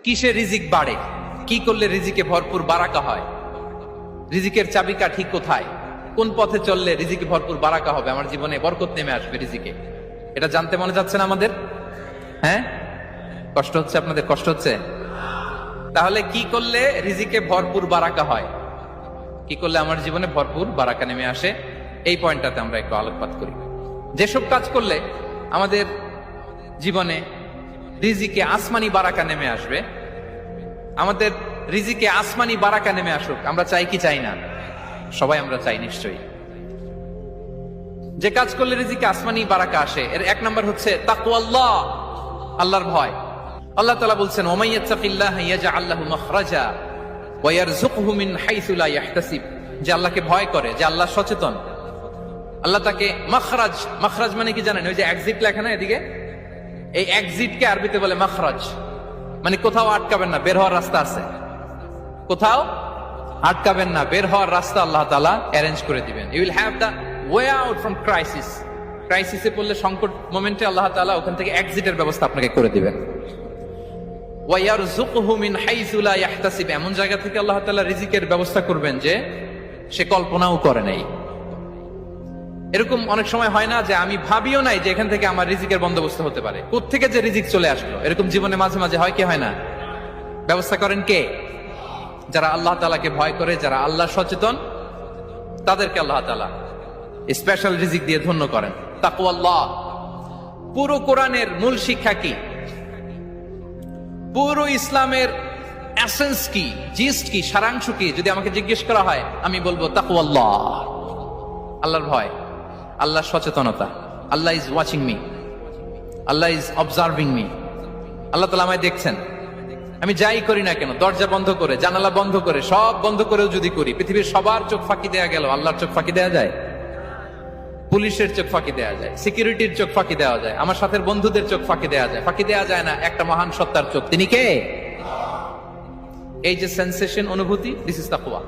কিসে রিজিক বাড়ে, কি করলে রিজিকে ভরপুর বারাকা হয়, রিজিকের চাবিকা ঠিক কোথায়, কোন পথে চললে রিজিকে ভরপুর বারাকা হবে, আমার জীবনে বরকত নেমে আসবে রিজিকে, এটা জানতে মনে যাচ্ছে না আমাদের? হ্যাঁ, কষ্ট হচ্ছে আপনাদের? কষ্ট হচ্ছে? তাহলে কি করলে রিজিকে ভরপুর বারাকা হয়, কি করলে আমার জীবনে ভরপুর বারাকা নেমে আসে, এই পয়েন্টটাতে আমরা একটু আলোকপাত করি। যেসব কাজ করলে আমাদের জীবনে রিজিকে আসমানি বারাকা নেমে আসবে, আমাদের রিজিকে আসমানি বারাকা নেমে আসুক, আমরা চাই কি চাই না? সবাই আমরা চাই নিশ্চয়ই। যে কাজ করলে রিজিকে আসমানি বারাকা আসে, এর এক নাম্বার হচ্ছে তাকওয়াল্লাহ, আল্লাহর ভয়। আল্লাহ তাআলা বলছেন, ওমাইয়াত্তাকিল্লাহ ইয়াজআল লাহু মাখরাজা ওয়া ইয়ারযুকহু মিন হাইসু লা ইয়াহতাসিব। যে আল্লাহকে ভয় করে, যে আল্লাহ সচেতন, আল্লাহ তাকে মাখরাজ, মাখরাজ মানে কি জানেন? ওই যে এক্সিট লেখা না এদিকে, এই এক্সিটকে আরবিতে বলে মাখরাজ, মানে কোথাও আটকাবেন না, বের হওয়ার রাস্তা আছে, কোথাও আটকাবেন না, বের হওয়ার রাস্তা আল্লাহ তাআলা অ্যারেঞ্জ করে দিবেন। You will have the way out from crisis. ক্রাইসিসে পড়লে, সংকট মোমেন্টে আল্লাহ তাআলা ওখান থেকে এক্সিটের ব্যবস্থা আপনাকে করে দিবেন। ওয়া ইয়ারযুকহু মিন হাইসু লা ইয়াহতাসিব, এমন জায়গা থেকে আল্লাহ তাআলা রিজিকের ব্যবস্থা করবেন যে সে কল্পনাও করে নাই। এরকম অনেক সময় হয় না যে আমি ভাবিও নাই যে এখান থেকে আমার রিজিকের বন্দোবস্ত হতে পারে, কোত্থেকে যে রিজিক চলে আসলো, এরকম জীবনে মাঝে মাঝে হয় কি হয় না? ব্যবস্থা করেন কে? যারা আল্লাহ তাআলাকে ভয় করে, যারা আল্লাহ সচেতন, তাদেরকে আল্লাহ তাআলা স্পেশাল রিজিক দিয়ে ধন্য করেন। তাকওয়াল্লাহ। পুরো কোরআনের মূল শিক্ষা কি, পুরো ইসলামের এসেন্স কি, জিস্ট কি, সারাংশ কি, যদি আমাকে জিজ্ঞেস করা হয় আমি বলবো তাকওয়াল্লাহ, আল্লাহর ভয়, আল্লাহর সচেতনতা। Allah is watching me, Allah is observing me. Allah তাআলা আমায় দেখছেন, আমি যাই করি না কেন, দরজা বন্ধ করে, জানালা বন্ধ করে, সব বন্ধ করেও যদি করি, পৃথিবীর সবার চোখ ফাঁকি দেয়া গেল, আল্লাহর চোখ ফাঁকি দেয়া যায়? পুলিশের চোখ ফাঁকি দেয়া যায়, সিকিউরিটির চোখ ফাঁকি দেওয়া যায়, আমার সাথে বন্ধুদের চোখ ফাঁকি দেওয়া যায়, ফাঁকি দেওয়া যায় না একটা মহান সত্তার চোখ। তিনি কে? এই যে সেন্সেশন, অনুভূতি, দিস ইজ তাকওয়া।